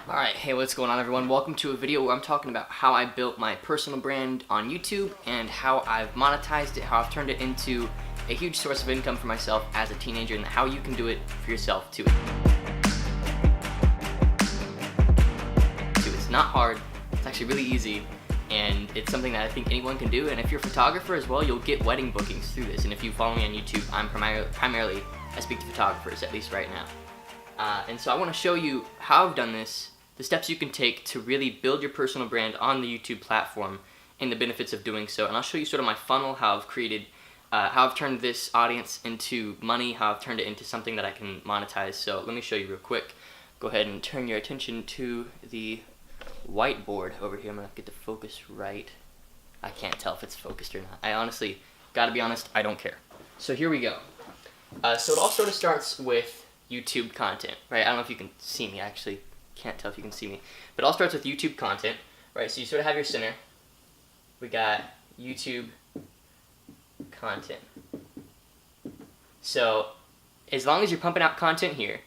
Alright, hey, what's going on everyone? Welcome to a video where I'm talking about how I built my personal brand on YouTube and how I've monetized it, how I've turned it into a huge source of income for myself as a teenager, and how you can do it for yourself too. It's not hard, it's actually really easy, and it's something that I think anyone can do. And if you're a photographer as well, you'll get wedding bookings through this. And if you follow me on YouTube, I'm primarily I speak to photographers, at least right now. And so I want to show you how I've done this, the steps you can take to really build your personal brand on the YouTube platform, and the benefits of doing so. And I'll show you sort of my funnel, how I've created, how I've turned this audience into money, how I've turned it into something that I can monetize. So let me show you real quick. Go ahead and turn your attention to the whiteboard over here. I'm gonna get the focus right. I can't tell if it's focused or not. I honestly, gotta be honest, I don't care. So here we go. So it all sort of starts with YouTube content, right? I don't know if you can see me, actually. Can't tell if you can see me, but it all starts with YouTube content, right? So you sort of have your center. We got YouTube content. So as long as you're pumping out content here,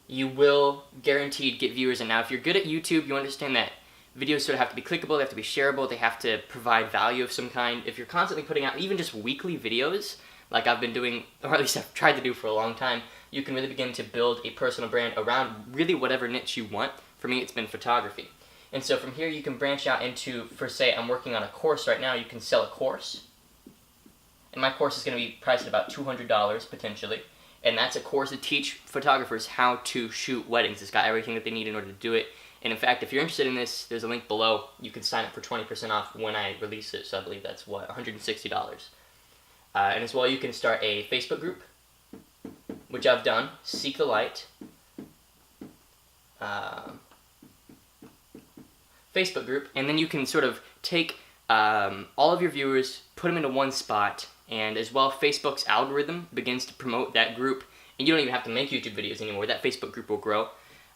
you will guaranteed get viewers. And now if you're good at YouTube, you understand that videos sort of have to be clickable, they have to be shareable, they have to provide value of some kind. If you're constantly putting out even just weekly videos, like I've been doing, or at least I've tried to do for a long time, you can really begin to build a personal brand around really whatever niche you want. For me, it's been photography. And so from here, you can branch out into, for say, I'm working on a course right now, you can sell a course. And my course is going to be priced at about $200 potentially. And that's a course to teach photographers how to shoot weddings. It's got everything that they need in order to do it. And in fact, if you're interested in this, there's a link below. You can sign up for 20% off when I release it. So I believe that's, what, $160. And as well, you can start a Facebook group, which I've done, Seek the Light. Facebook group, and then you can sort of take all of your viewers, put them into one spot, and as well, Facebook's algorithm begins to promote that group, and you don't even have to make YouTube videos anymore. That Facebook group will grow.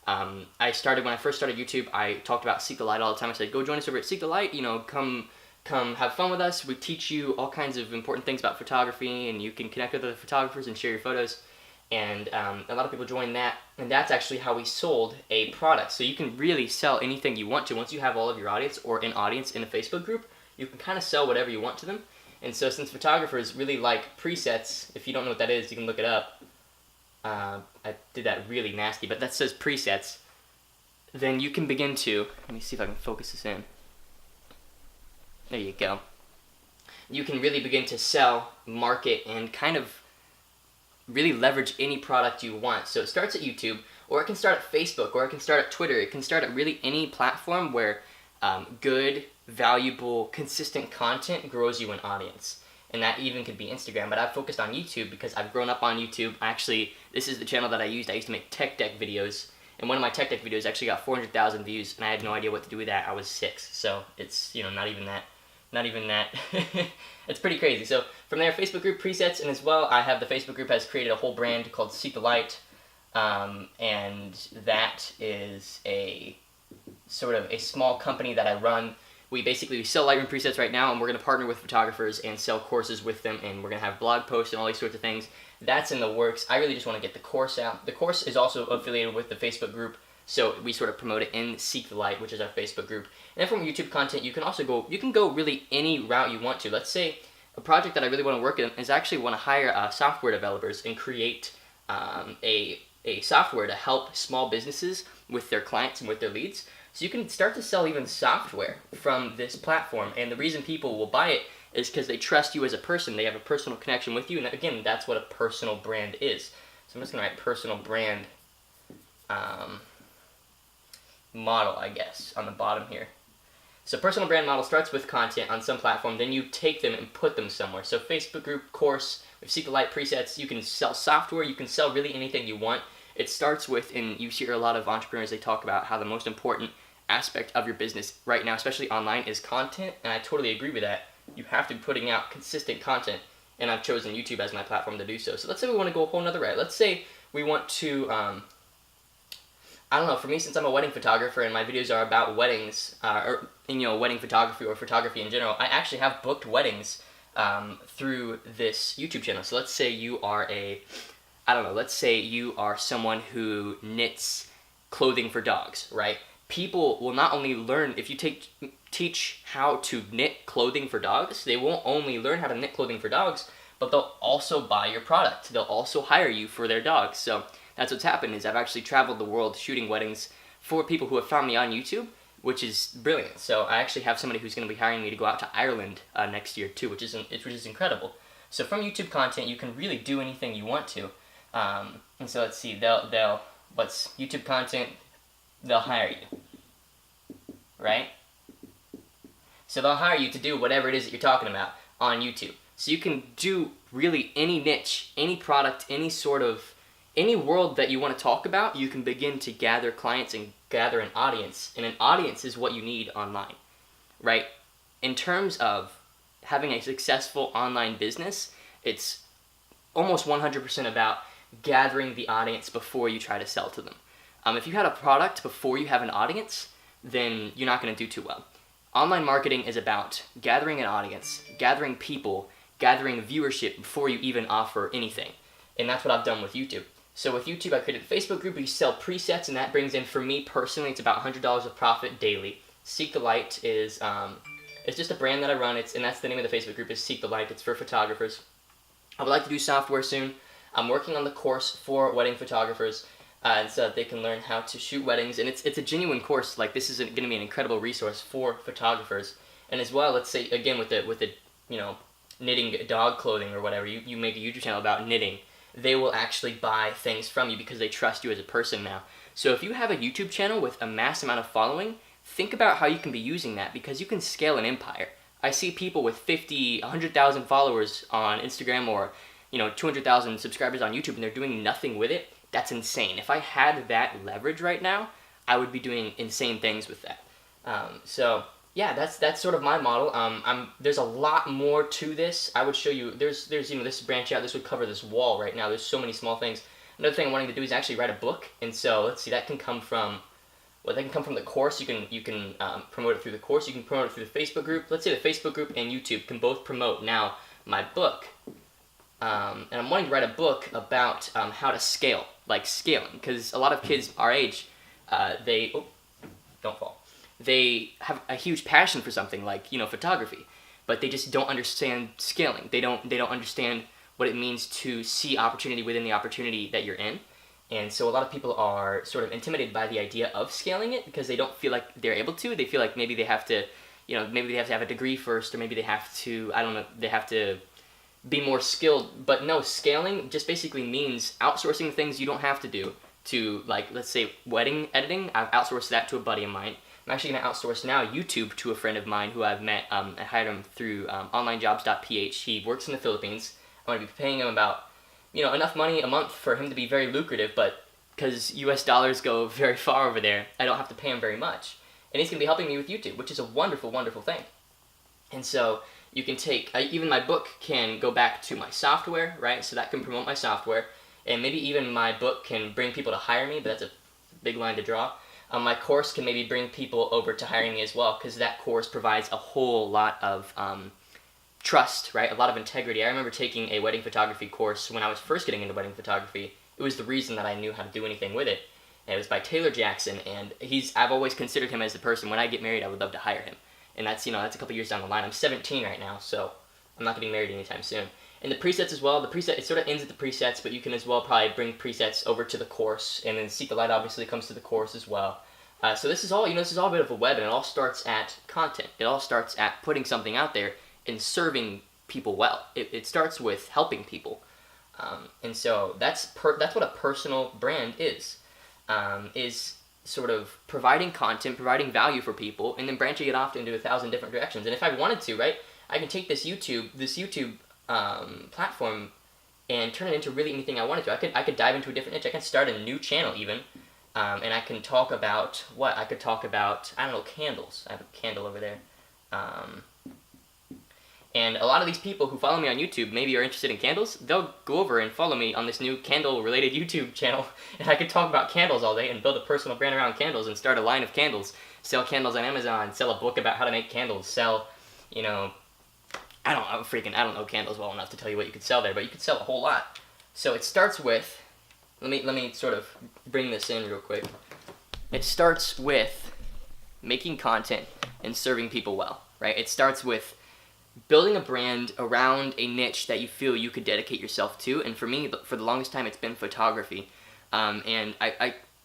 When I first started YouTube, I talked about Seek the Light all the time. I said, go join us over at Seek the Light, you know, come have fun with us. We teach you all kinds of important things about photography, and you can connect with other photographers and share your photos. And a lot of people join that, and that's actually how we sold a product. So you can really sell anything you want to. Once you have all of your audience, or an audience in a Facebook group, you can kind of sell whatever you want to them. And so since photographers really like presets, if you don't know what that is, you can look it up. I did that really nasty, but that says presets. Then you can begin to, let me see if I can focus this in. There you go. You can really begin to sell, market, and kind of really leverage any product you want. So it starts at YouTube, or it can start at Facebook, or it can start at Twitter. It can start at really any platform where good, valuable, consistent content grows you an audience. And that even could be Instagram, but I've focused on YouTube because I've grown up on YouTube. Actually, this is the channel that I used. I used to make tech deck videos, and one of my tech deck videos actually got 400,000 views, and I had no idea what to do with that. I was 6, so it's, you know, not even that. It's pretty crazy. So from there, Facebook group presets, and as well, I have the Facebook group has created a whole brand called Seek the Light, and that is a sort of a small company that I run. We sell Lightroom presets right now, and we're going to partner with photographers and sell courses with them, and we're going to have blog posts and all these sorts of things. That's in the works. I really just want to get the course out. The course is also affiliated with the Facebook group, so we sort of promote it in Seek the Light, which is our Facebook group. And then from YouTube content, you can also go really any route you want to. Let's say a project that I really want to work in is actually want to hire software developers and create a software to help small businesses with their clients and with their leads. So you can start to sell even software from this platform. And the reason people will buy it is because they trust you as a person. They have a personal connection with you. And again, that's what a personal brand is. So I'm just going to write personal brand model, I guess, on the bottom here. So personal brand model starts with content on some platform, then you take them and put them somewhere. So Facebook group, course, with Seek the Light presets, you can sell software, you can sell really anything you want. It starts with, and you hear a lot of entrepreneurs, they talk about how the most important aspect of your business right now, especially online, is content, and I totally agree with that. You have to be putting out consistent content, and I've chosen YouTube as my platform to do so. So let's say we want to go a whole nother route. Let's say we want to, I don't know, for me, since I'm a wedding photographer and my videos are about weddings, or, you know, wedding photography or photography in general, I actually have booked weddings through this YouTube channel. So let's say you are let's say you are someone who knits clothing for dogs, right? People will not only learn, if you teach how to knit clothing for dogs, they won't only learn how to knit clothing for dogs, but they'll also buy your product. They'll also hire you for their dogs. So that's what's happened, is I've actually traveled the world shooting weddings for people who have found me on YouTube, which is brilliant. So I actually have somebody who's going to be hiring me to go out to Ireland next year too, which is incredible. So from YouTube content, you can really do anything you want to. And so let's see, what's YouTube content? They'll hire you, right? So they'll hire you to do whatever it is that you're talking about on YouTube. So you can do really any niche, any product, any world that you want to talk about. You can begin to gather clients and gather an audience. And an audience is what you need online, right? In terms of having a successful online business, it's almost 100% about gathering the audience before you try to sell to them. If you had a product before you have an audience, then you're not going to do too well. Online marketing is about gathering an audience, gathering people, gathering viewership before you even offer anything. And that's what I've done with YouTube. So with YouTube, I created a Facebook group. We sell presets, and that brings in, for me personally, it's about $100 of profit daily. Seek the Light is it's just a brand that I run. And that's the name of the Facebook group, is Seek the Light. It's for photographers. I would like to do software soon. I'm working on the course for wedding photographers, so that they can learn how to shoot weddings. And it's a genuine course. Like, this is going to be an incredible resource for photographers. And as well, let's say again with the knitting dog clothing or whatever, you make a YouTube channel about knitting. They will actually buy things from you because they trust you as a person now. So if you have a YouTube channel with a mass amount of following, think about how you can be using that, because you can scale an empire. I see people with 50, 100,000 followers on Instagram, or 200,000 subscribers on YouTube, and they're doing nothing with it. That's insane. If I had that leverage right now, I would be doing insane things with that. So yeah, that's sort of my model. There's a lot more to this. I would show you. There's this branch out. This would cover this wall right now. There's so many small things. Another thing I'm wanting to do is actually write a book. And so let's see. That can come from the course. You can promote it through the course. You can promote it through the Facebook group. Let's say the Facebook group and YouTube can both promote now my book. And I'm wanting to write a book about how to scale, like scaling, because a lot of kids our age, they have a huge passion for something like photography, but they just don't understand scaling. They don't understand what it means to see opportunity within the opportunity that you're in. And so a lot of people are sort of intimidated by the idea of scaling it because they don't feel like they're able to. They feel like maybe they have to, maybe they have to have a degree first, or maybe they have to, they have to be more skilled. But no, scaling just basically means outsourcing things you don't have to do. To, like, let's say wedding editing, I've outsourced that to a buddy of mine. I'm actually going to outsource now YouTube to a friend of mine who I've met. I hired him through onlinejobs.ph. He works in the Philippines. I'm going to be paying him about, enough money a month for him to be very lucrative, but because US dollars go very far over there, I don't have to pay him very much. And he's going to be helping me with YouTube, which is a wonderful, wonderful thing. And so you can take, even my book can go back to my software, right? So that can promote my software. And maybe even my book can bring people to hire me, but that's a big line to draw. My course can maybe bring people over to hiring me as well, because that course provides a whole lot of trust, right? A lot of integrity. I remember taking a wedding photography course when I was first getting into wedding photography. It was the reason that I knew how to do anything with it. And it was by Taylor Jackson, and I've always considered him as the person, when I get married, I would love to hire him. And that's a couple years down the line. I'm 17 right now, so I'm not getting married anytime soon. And the presets as well, it sort of ends at the presets, but you can as well probably bring presets over to the course, and then Seek the Light obviously comes to the course as well. So this is all, this is all a bit of a web, and it all starts at content. It all starts at putting something out there and serving people well. It starts with helping people. And so that's what a personal brand is sort of providing content, providing value for people, and then branching it off into 1,000 different directions. And if I wanted to, right, I can take this YouTube platform and turn it into really anything I wanted to. I could dive into a different niche. I can start a new channel even, and I can talk about what? I could talk about, candles. I have a candle over there. And a lot of these people who follow me on YouTube maybe are interested in candles. They'll go over and follow me on this new candle-related YouTube channel, and I could talk about candles all day and build a personal brand around candles and start a line of candles, sell candles on Amazon, sell a book about how to make candles, sell, I don't know candles well enough to tell you what you could sell there, but you could sell a whole lot. So it starts with, let me sort of bring this in real quick. It starts with making content and serving people well, right? It starts with building a brand around a niche that you feel you could dedicate yourself to. And for me, for the longest time, it's been photography. And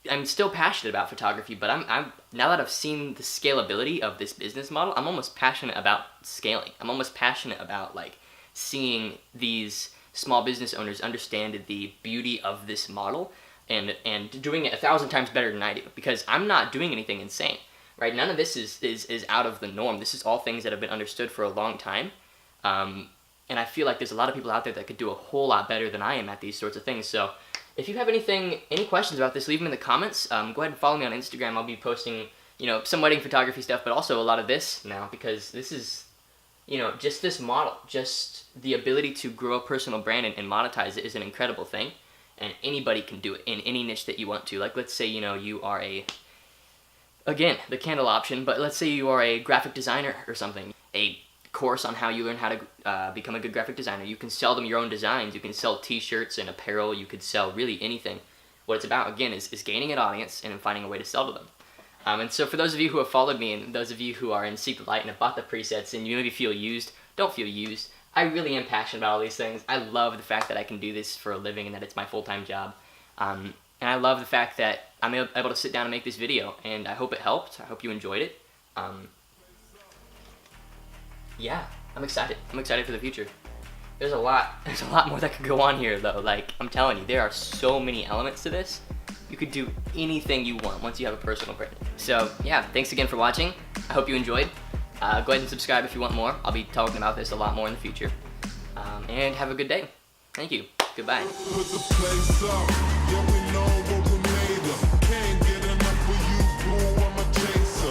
I'm still passionate about photography, but I'm now that I've seen the scalability of this business model, I'm almost passionate about scaling. I'm almost passionate about like seeing these small business owners understand the beauty of this model and doing it 1,000 times better than I do, because I'm not doing anything insane, right? None of this is out of the norm. This is all things that have been understood for a long time. And I feel like there's a lot of people out there that could do a whole lot better than I am at these sorts of things. So if you have any questions about this, leave them in the comments. Go ahead and follow me on Instagram. I'll be posting, some wedding photography stuff, but also a lot of this now, because this is, just this model, just the ability to grow a personal brand and monetize it is an incredible thing. And anybody can do it in any niche that you want to. Like, let's say, you are again, the candle option, but let's say you are a graphic designer or something. A course on how you learn how to become a good graphic designer. You can sell them your own designs. You can sell t-shirts and apparel. You could sell really anything. What it's about, again, is gaining an audience and finding a way to sell to them. And so for those of you who have followed me, and those of you who are in Seek the Light and have bought the presets and you maybe feel used, don't feel used. I really am passionate about all these things. I love the fact that I can do this for a living and that it's my full-time job. And I love the fact that I'm able to sit down and make this video, and I hope it helped. I hope you enjoyed it. Yeah, I'm excited. I'm excited for the future. There's a lot more that could go on here, though. Like, I'm telling you, there are so many elements to this. You could do anything you want once you have a personal brand. So, yeah, thanks again for watching. I hope you enjoyed. Go ahead and subscribe if you want more. I'll be talking about this a lot more in the future. And have a good day. Thank you. Goodbye.